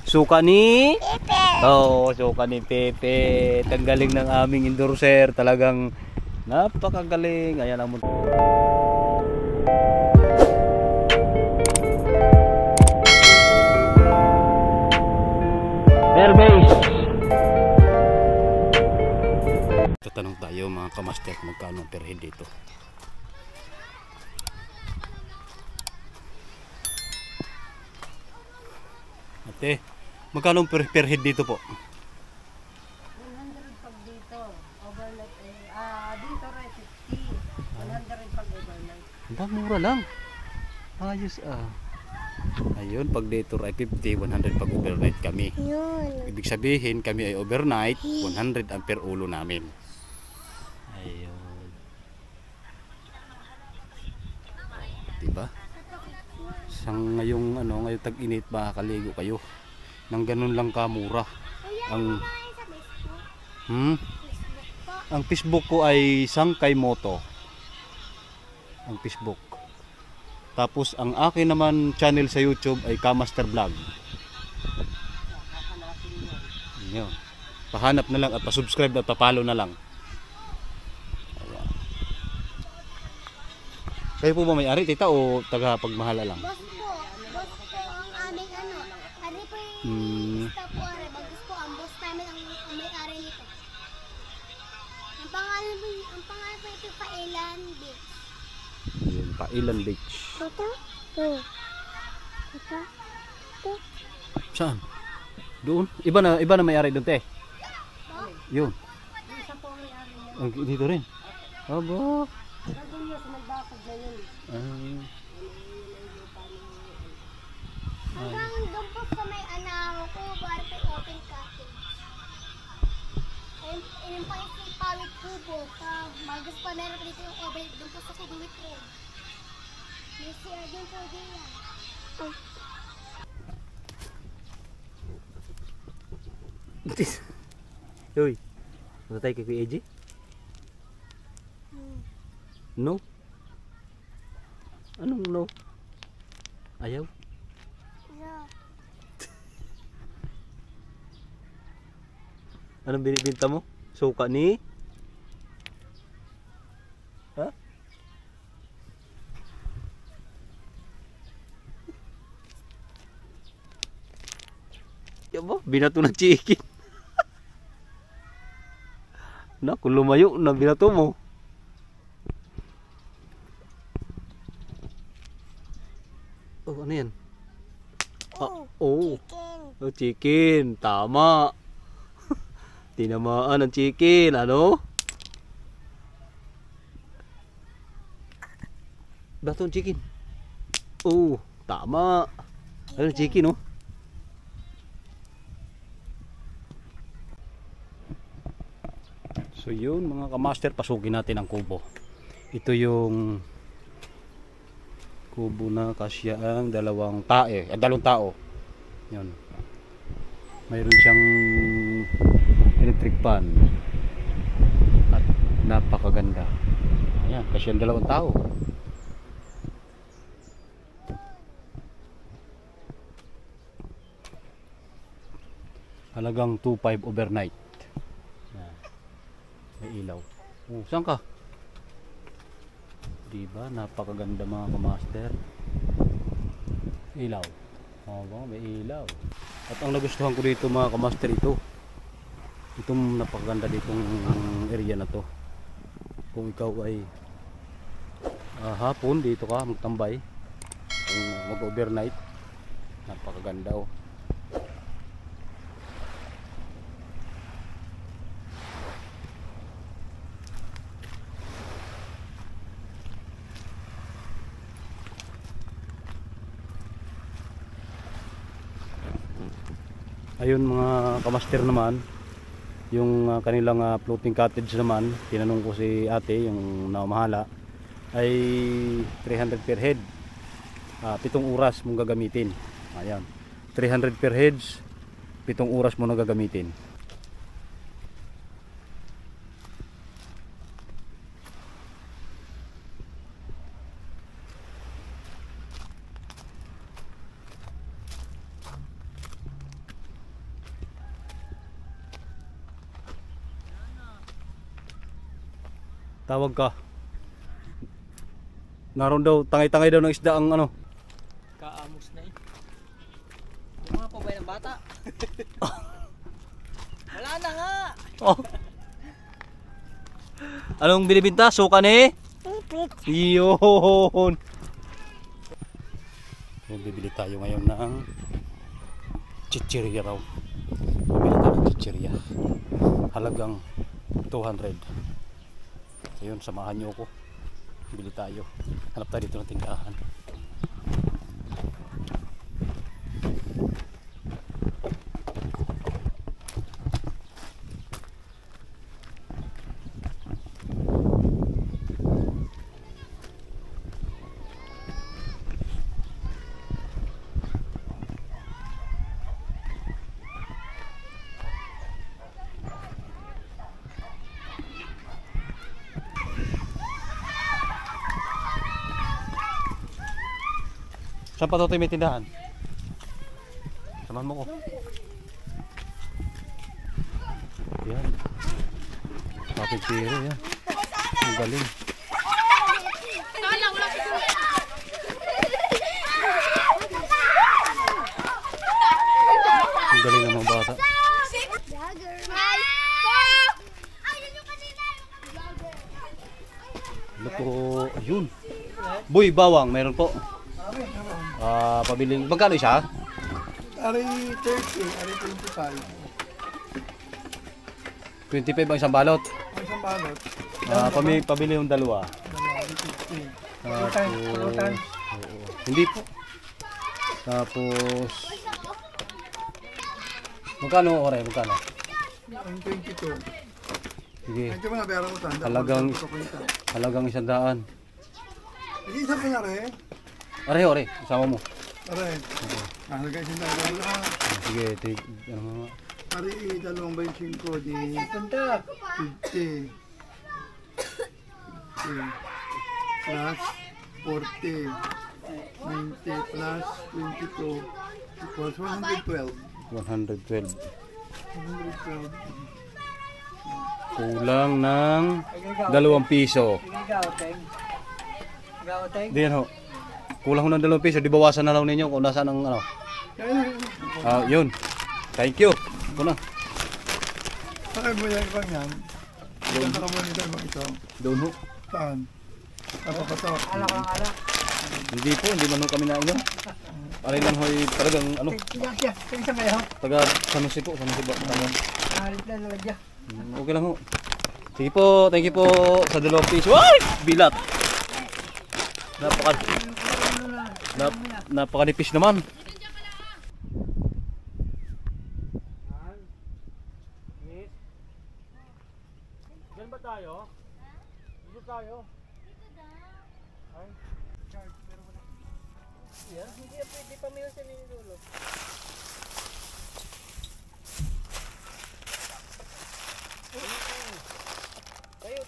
Suka ni Pepe. Oo, suka ni Pepe. Tanggaling ng aming endorser. Talagang napakagaling. Ayan ang airbase. Tatanong tayo mga kamaster magkano per head dito. Ate, magkano per head dito po? 100 pag dito. Overnight dito rin 50. 100 pag overnight. Mura lang. Ayos Ayun, pag dito ay 50, 100 pag overnight kami. Yun. Ibig sabihin kami ay overnight, 100 ang per ulo namin. Ayun. Diba? Sang ngayong ngayong tag-init makakaligo kayo. Nang ganun lang kamura. Ang Ang Facebook ko ay Sangkay Moto. Ang Facebook. Tapos ang akin naman channel sa YouTube ay Kamaster Vlog. Yun. Pahanap na lang at pa-subscribe at pa-follow na lang. Ayan. Kayo po ba may-ari tita o taga-pagmahala lang? Boss po ang aming ari po yung stop po ari. Bagus po ang boss namin ang may-ari nito. Ang pangalan po ito Pailan Beach. Yun, Pailan Beach. Ito? Ito? Saan? Doon? Iba na may-ari doon, te. Yun. Isa po ang may-ari niya. Dito rin. Aba. Nandun niya sa nagbakag na yun. Hanggang doon po sa may anaw ko, bari po open cottage. Ayun pa yung Pawit Kubo. Magas pa meron dito yung open doon po sa Kubuwit Road. May CR din po diyan. Uy, matay kay Kuya AJ? No? Anong no? Ayaw? Yeah. Anong binibinta mo? Suka ni? Ha? Yabo, binato ng chicken. Na, kung lumayo na binato mo. Oh, ano yan? Chicken. Oh, chicken. Tama. Tinamaan ng chicken. Ano? Bato ng chicken. Oh, tama. Ano chicken, oh? So yun mga kamaster, pasukin natin ang kubo. Ito yung kubo na kasya ang dalawang tao. Yun. Mayroon siyang electric fan. At napakaganda. Ayan, kasya ang dalawang tao. Halagang 2.5 overnight. May ilaw. Oh, saan ka? Diba? Napakaganda mga kamaster. Ilaw. Oh, may ilaw. At ang nagustuhan ko dito mga kamaster itong napakaganda ditong area na to. Kung ikaw ay hapon dito ka magtambay, kung mag-overnight, napakaganda oh. Ayun mga kamaster naman, yung kanilang floating cottage naman, tinanong ko si ate, yung namahala, ay 300 per head. 7 oras mong gagamitin. Ayan. 300 per heads, 7 oras mo na gagamitin. Tawag ka. Naroon daw, tangay-tangay daw ng isda ang ano. Kaamos na eh. Yung mga pabay ng bata. Wala na nga. Oh. Anong binibinta? Suka ni? Yun. Bibili tayo ngayon ng chichirya raw. Bibili tayo ng chichirya. Halagang 200. Ayun, samahan nyo ako. Bili tayo. Hanap tayo dito ng tindahan. Saan pa ito may tindahan? Samahan mo ko. Yan. Papipiro yan. Ang galing. Ang galing ng mga bata. Ano po? Ayun. Boy, bawang. Meron po. Pabiling. Magkano siya? Ari 30, ari 25. 25 ang isang balot. Ang isang balot. Pabili yung dalawa. Ari 50. Tapos, hindi po. Tapos, magkano ore? Magkano? Ang 22. Sige. Ito mo na pera mo tanda. Halagang 100. Hindi isa pa na rin. Ore, isama mo. Aray. Halaga isang dalawa. Sige, ano mga. Ari 25 di 50. 50. Plus 40. 90 plus 22 equals 112. 112. 112. Kulang ng 2 piso. Gawateng. Diyan ho. Kulang ho ng 2 piso. Di bawasan na lang ninyo kung nasaan ang ano. Yun. Thank you. Ito na. Sakay mo yan ibang yan. Doon ka mo nito ibang ito. Doon ho. Saan? Napapatok. Alak lang alak. Hindi po, hindi man ho kami na inyo. Alay lang ho'y talagang ano. Siya. Tingnan mo yan. Taga San Jose po. San Jose ba? Halit na nalagya. Okay lang ho. Sige po, thank you po sa 2 piso. Ay! Bilat! Napakanipis naman. Diyan ba tayo? Dito tayo? Ay? Hindi pwede pa meron sa ninulo. Tayo.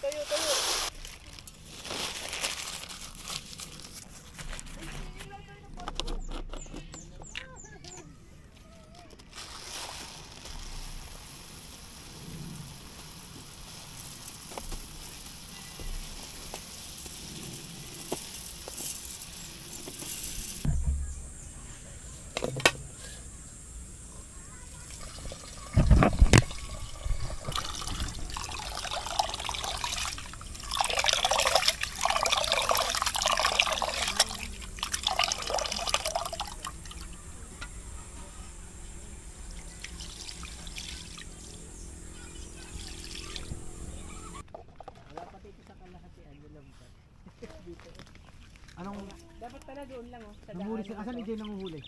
Anong Dapat pala doon lang oh. Sa nanguhuli daan. asan hindi nanguhuli?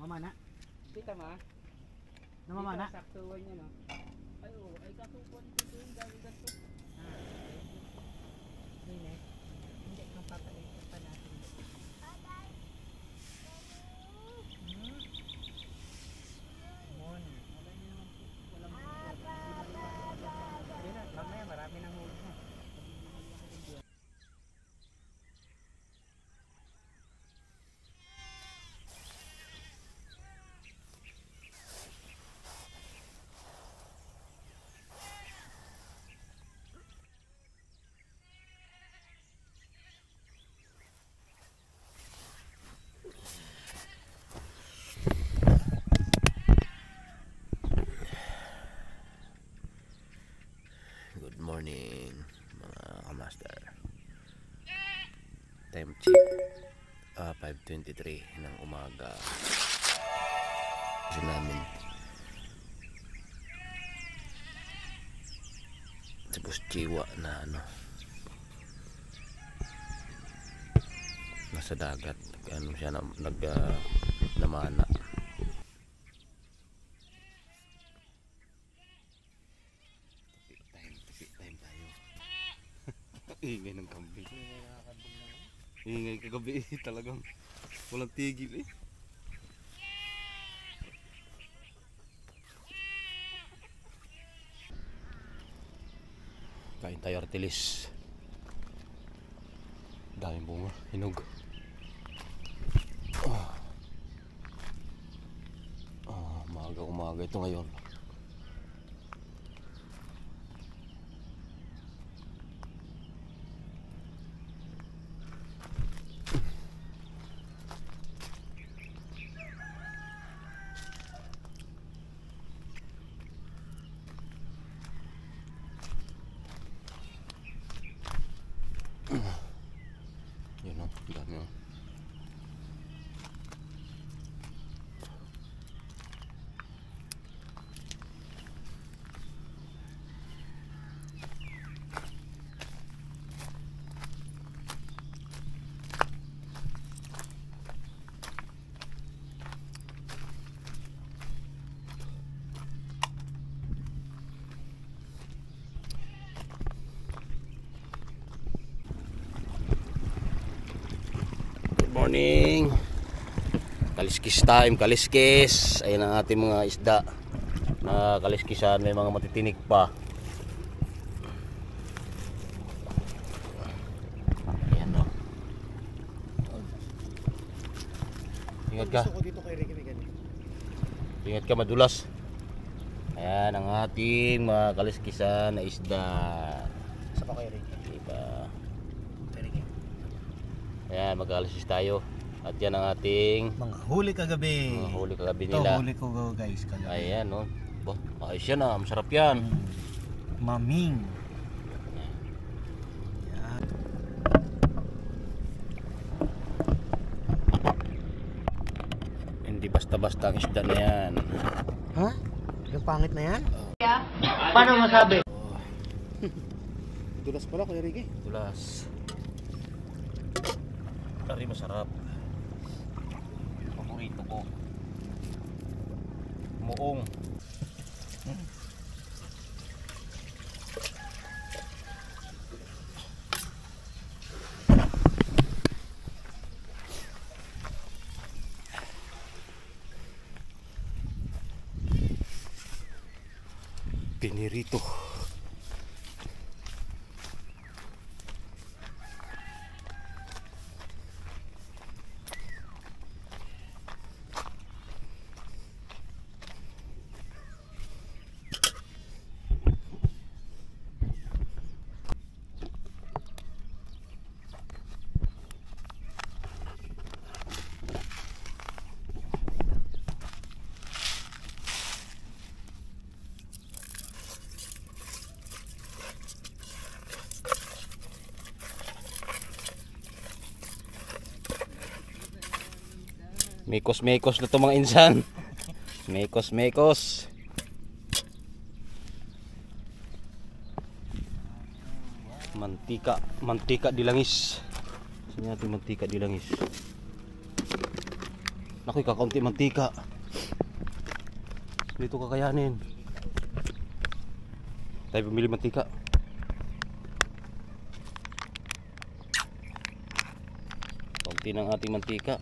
Mamana? Kita ma? Namamana? Dito, saktuhan niya no. Ay oo, ay kasukuan dito yung galing ganito. Hindi kang papalitan pa natin. Mon. Mamaya marami nang huli na. time check 5:23 ng umaga. Kasi namin tapos chiwa na ano, nasa dagat, ano siya namana. Tapi time tayo. Ingay ng kambing. Ingay kagabi talagang walang tigil eh. Kain tayo artilis. Daming bunga, hinog. Umaga ito ngayon. Yun o, dami o. Morning, kaliskis time, kaliskis. Ayan ang ating mga isda na kaliskisan, may mga matitinig pa. Ayan o. Ingat ka. Ingat ka, madulas. Ayan ang ating mga kaliskisan na isda. Sa pa kay Ricky. Diba? Ayan, mag-alisis tayo. At yan ang ating Mga huli kagabi. mga huli kagabi Ito nila. huli ko guys kagabi. Ayan o. Bah, ayos yan ah, masarap yan. Maming. Yan. Hindi basta-basta ang isda na yan. Ha? Yung pangit na yan? Paano masabi? Dulas pala Kuya Ricky. Tulas. Dari masarap. Paborito ko. Muong. Pinirito. Mekos-mekos na to mga insan. Mekos-mekos. Mantika dilangis. Saan natin mantika dilangis? Naku, kakaunti mantika. Dito kakayanin. Tayo bumili mantika. Kaunti ng ating mantika.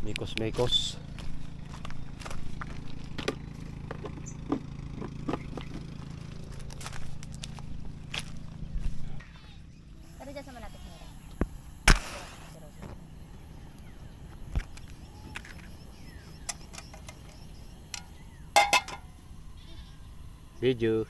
Mekos-mekos. Pero dyan sa malapit nila. Video.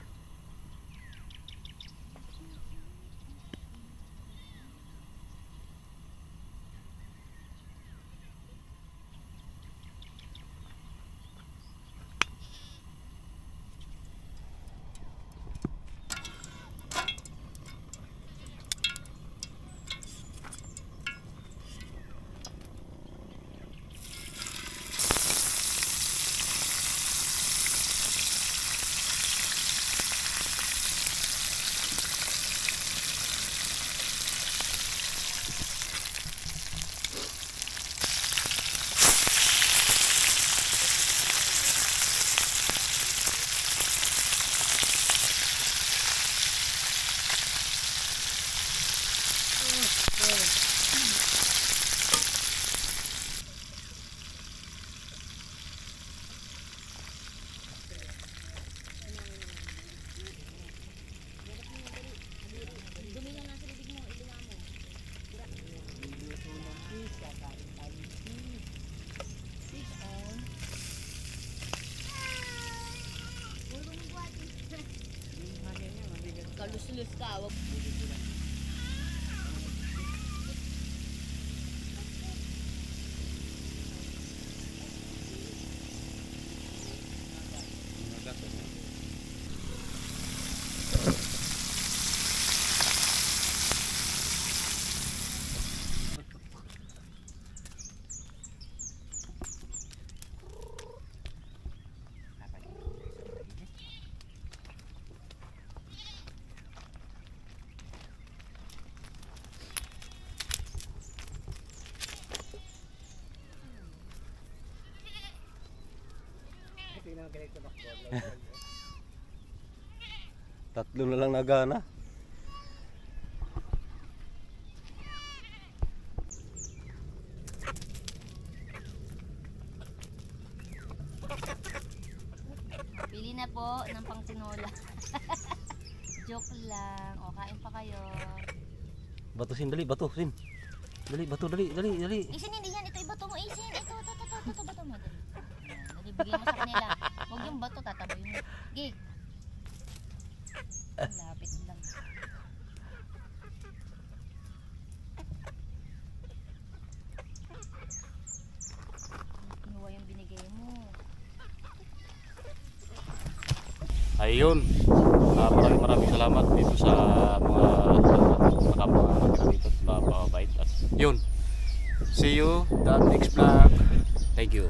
Kilos ka. Wag. Tatlo na lang nagana. Pili na po ng pangtinola. Joke lang. O, kain pa kayo. Bato sin, dali, bato sin. Dali, bato, dali. Isin, hindi yan. Ito ibato mo. Isin. Ito, bato mo. Dali. Ayan, dali, bigay mo sa kanila. Huwag yung bato, tataboy mo. Gig. Lapit lang. Kinuha yung binigay mo. Ayun. Maraming salamat dito sa mga nakapagpunta dito at mababait. At yun. See you the next vlog. Thank you.